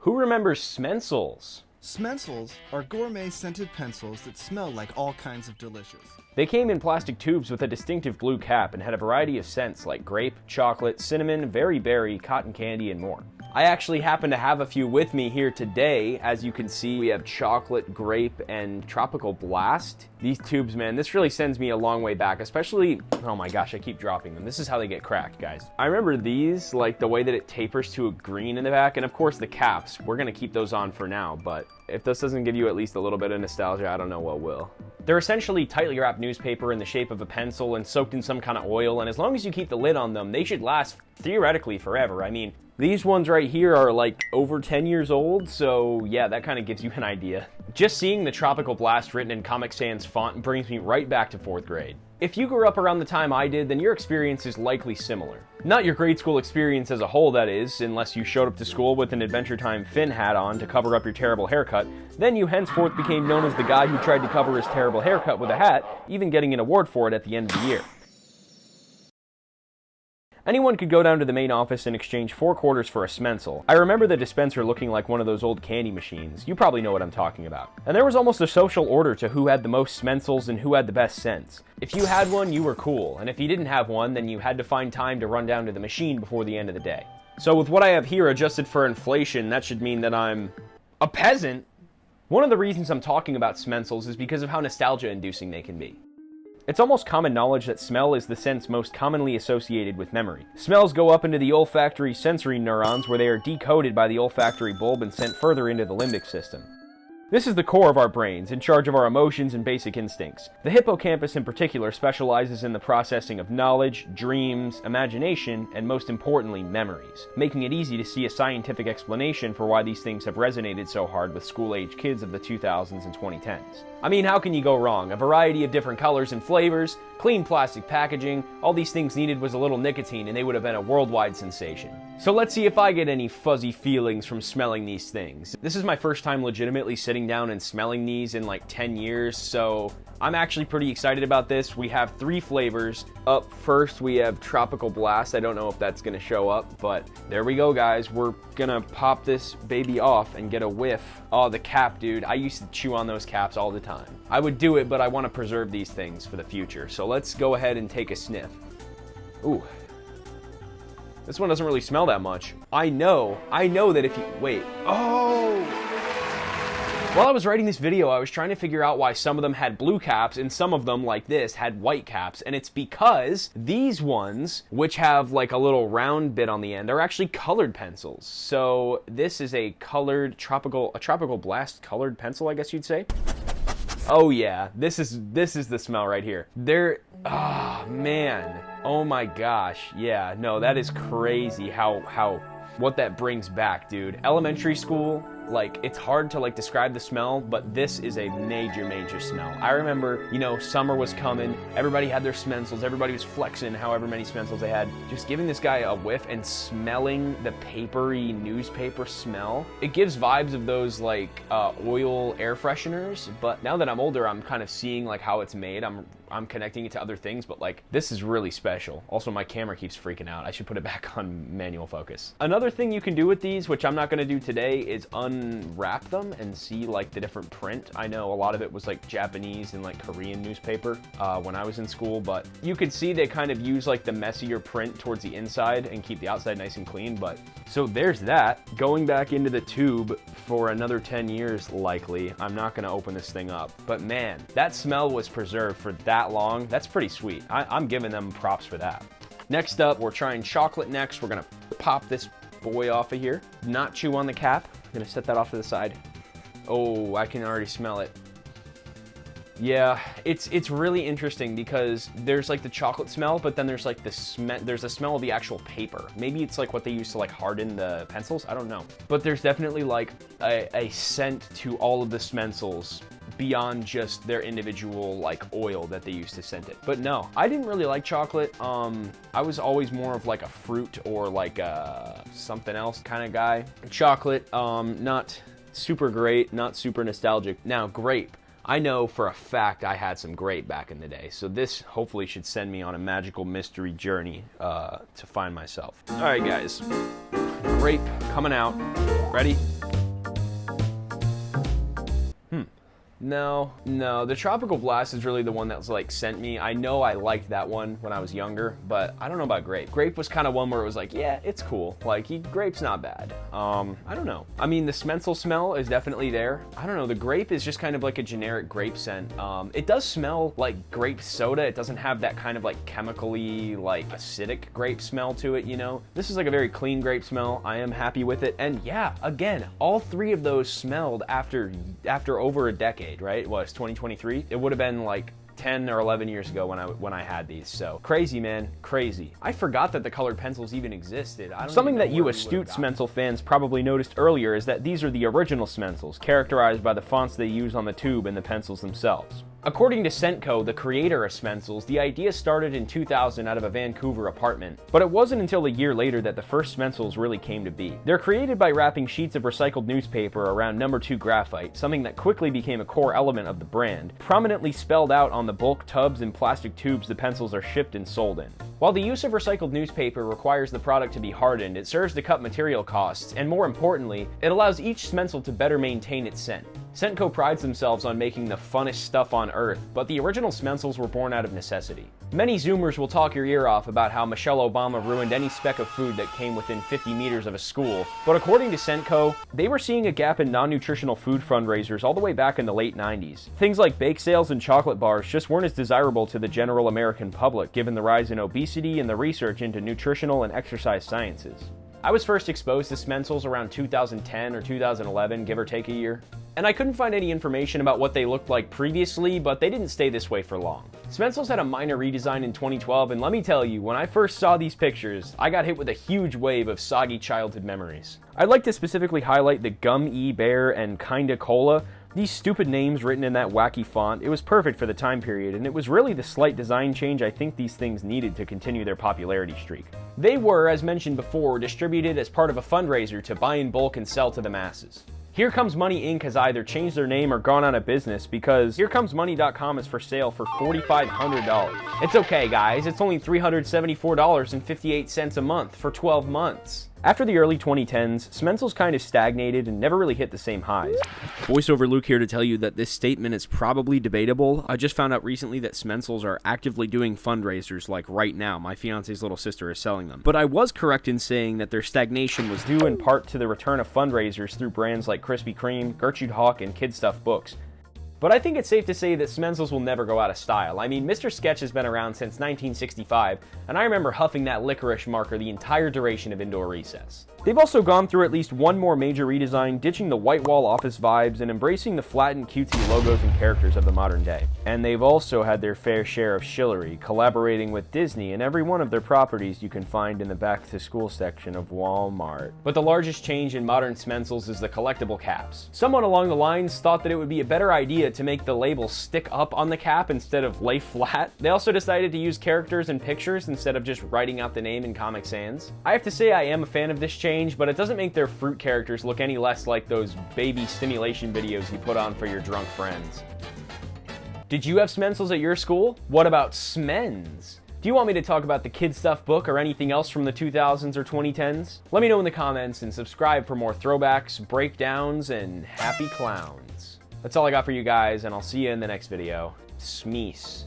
Who remembers Smencils? Smencils are gourmet scented pencils that smell like all kinds of delicious. They came in plastic tubes with a distinctive blue cap and had a variety of scents like grape, chocolate, cinnamon, very berry, cotton candy, and more. I actually happen to have a few with me here today. As you can see, we have chocolate, grape, and tropical blast. These tubes, man, this really sends me a long way back, especially, oh my gosh, I keep dropping them. This is how they get cracked, guys. I remember these, like the way that it tapers to a green in the back, and of course the caps. We're gonna keep those on for now, but if this doesn't give you at least a little bit of nostalgia, I don't know what will. They're essentially tightly wrapped newspaper in the shape of a pencil and soaked in some kind of oil, and as long as you keep the lid on them, they should last theoretically forever. I mean, these ones right here are like over 10 years old, so yeah, that kind of gives you an idea. Just seeing the Tropical Blast written in Comic Sans font brings me right back to 4th grade. If you grew up around the time I did, then your experience is likely similar. Not your grade school experience as a whole, that is, unless you showed up to school with an Adventure Time Finn hat on to cover up your terrible haircut. Then you henceforth became known as the guy who tried to cover his terrible haircut with a hat, even getting an award for it at the end of the year. Anyone could go down to the main office and exchange 4 quarters for a Smencil. I remember the dispenser looking like one of those old candy machines. You probably know what I'm talking about. And there was almost a social order to who had the most Smencils and who had the best scents. If you had one, you were cool, and if you didn't have one, then you had to find time to run down to the machine before the end of the day. So with what I have here adjusted for inflation, that should mean that I'm a peasant. One of the reasons I'm talking about Smencils is because of how nostalgia-inducing they can be. It's almost common knowledge that smell is the sense most commonly associated with memory. Smells go up into the olfactory sensory neurons where they are decoded by the olfactory bulb and sent further into the limbic system. This is the core of our brains, in charge of our emotions and basic instincts. The hippocampus in particular specializes in the processing of knowledge, dreams, imagination, and most importantly, memories, making it easy to see a scientific explanation for why these things have resonated so hard with school-age kids of the 2000s and 2010s. I mean, how can you go wrong? A variety of different colors and flavors, clean plastic packaging, all these things needed was a little nicotine and they would have been a worldwide sensation. So let's see if I get any fuzzy feelings from smelling these things. This is my first time legitimately sitting down and smelling these in like 10 years, so I'm actually pretty excited about this. We have 3 flavors. Up first, we have Tropical Blast. I don't know if that's gonna show up, but there we go, guys. We're gonna pop this baby off and get a whiff. Oh, the cap, dude. I used to chew on those caps all the time. I would do it, but I want to preserve these things for the future. So let's go ahead and take a sniff. Ooh. This one doesn't really smell that much. I know that if you, wait. Oh! While I was writing this video, I was trying to figure out why some of them had blue caps and some of them, like this, had white caps. And it's because these ones, which have like a little round bit on the end, are actually colored pencils. So this is a colored Tropical Blast colored pencil, I guess you'd say. Oh yeah, this is the smell right here. Oh man, oh my gosh. Yeah, no, that is crazy what that brings back, dude. Elementary school, like, it's hard to like describe the smell, but this is a major smell. I remember, you know, summer was coming, everybody had their Smencils, everybody was flexing however many Smencils they had. Just giving this guy a whiff and smelling the papery newspaper smell, it gives vibes of those like oil air fresheners, but now that I'm older, I'm kind of seeing like how it's made. I'm connecting it to other things, but like, this is really special. Also, my camera keeps freaking out. I should put it back on manual focus. Another thing you can do with these, which I'm not gonna do today, is unwrap them and see like the different print. I know a lot of it was like Japanese and like Korean newspaper when I was in school, but you could see they kind of use like the messier print towards the inside and keep the outside nice and clean. But so there's that. Going back into the tube for another 10 years likely. I'm not gonna open this thing up, but man, that smell was preserved for that long. That's pretty sweet. I'm giving them props for that. Next up, we're trying chocolate next. We're gonna pop this boy off of here. Not chew on the cap. I'm gonna set that off to the side. Oh, I can already smell it. Yeah, it's really interesting because there's like the chocolate smell, but then there's like the smell of the actual paper. Maybe it's like what they use to like harden the pencils. I don't know. But there's definitely like a scent to all of the Smencils beyond just their individual like oil that they use to scent it. But no, I didn't really like chocolate. I was always more of like a fruit or like something else kind of guy. Chocolate, not super great, not super nostalgic. Now, grape. I know for a fact I had some grape back in the day, so this hopefully should send me on a magical mystery journey to find myself. All right, guys, grape coming out. Ready? No, the Tropical Blast is really the one that was like sent me. I know I liked that one when I was younger, but I don't know about Grape. Grape was kind of one where it was like, yeah, it's cool. Like, Grape's not bad. I don't know. I mean, the Smencil smell is definitely there. I don't know, the Grape is just kind of like a generic grape scent. It does smell like grape soda. It doesn't have that kind of like chemically, like acidic grape smell to it, you know? This is like a very clean grape smell. I am happy with it. And yeah, again, all three of those smelled after over a decade, right? It was 2023. It would have been like 10 or 11 years ago when I had these. So crazy, man, crazy. I forgot that the colored pencils even existed. Something that you astute Smencil fans probably noticed earlier is that these are the original Smencils, characterized by the fonts they use on the tube and the pencils themselves. According to Scentco, the creator of Smencils, the idea started in 2000 out of a Vancouver apartment, but it wasn't until a year later that the first Smencils really came to be. They're created by wrapping sheets of recycled newspaper around No. 2 graphite, something that quickly became a core element of the brand, prominently spelled out on the bulk tubs and plastic tubes the pencils are shipped and sold in. While the use of recycled newspaper requires the product to be hardened, it serves to cut material costs, and more importantly, it allows each Smencil to better maintain its scent. Scentco prides themselves on making the funnest stuff on earth, but the original Smencils were born out of necessity. Many Zoomers will talk your ear off about how Michelle Obama ruined any speck of food that came within 50 meters of a school, but according to Scentco, they were seeing a gap in non-nutritional food fundraisers all the way back in the late 90s. Things like bake sales and chocolate bars just weren't as desirable to the general American public, given the rise in obesity and the research into nutritional and exercise sciences. I was first exposed to Smencils around 2010 or 2011, give or take a year. And I couldn't find any information about what they looked like previously, but they didn't stay this way for long. Smencils had a minor redesign in 2012, and let me tell you, when I first saw these pictures, I got hit with a huge wave of soggy childhood memories. I'd like to specifically highlight the Gum-E Bear and Kinda Cola. These stupid names written in that wacky font, it was perfect for the time period, and it was really the slight design change I think these things needed to continue their popularity streak. They were, as mentioned before, distributed as part of a fundraiser to buy in bulk and sell to the masses. Here Comes Money Inc. has either changed their name or gone out of business because HereComesMoney.com is for sale for $4,500. It's okay, guys, it's only $374.58 a month for 12 months. After the early 2010s, Smencils kind of stagnated and never really hit the same highs. Voiceover Luke here to tell you that this statement is probably debatable. I just found out recently that Smencils are actively doing fundraisers like right now. My fiance's little sister is selling them. But I was correct in saying that their stagnation was due in part to the return of fundraisers through brands like Krispy Kreme, Gertrude Hawk, and Kid Stuff Books. But I think it's safe to say that Smencils will never go out of style. I mean, Mr. Sketch has been around since 1965, and I remember huffing that licorice marker the entire duration of indoor recess. They've also gone through at least one more major redesign, ditching the white wall office vibes and embracing the flattened cutesy logos and characters of the modern day. And they've also had their fair share of shillery, collaborating with Disney in every one of their properties you can find in the back-to-school section of Walmart. But the largest change in modern Smencils is the collectible caps. Someone along the lines thought that it would be a better idea to make the label stick up on the cap instead of lay flat. They also decided to use characters and pictures instead of just writing out the name in Comic Sans. I have to say I am a fan of this change, but it doesn't make their fruit characters look any less like those baby stimulation videos you put on for your drunk friends. Did you have Smencils at your school? What about Smens? Do you want me to talk about the Kid Stuff book or anything else from the 2000s or 2010s? Let me know in the comments and subscribe for more throwbacks, breakdowns, and happy clowns. That's all I got for you guys, and I'll see you in the next video. Smeece.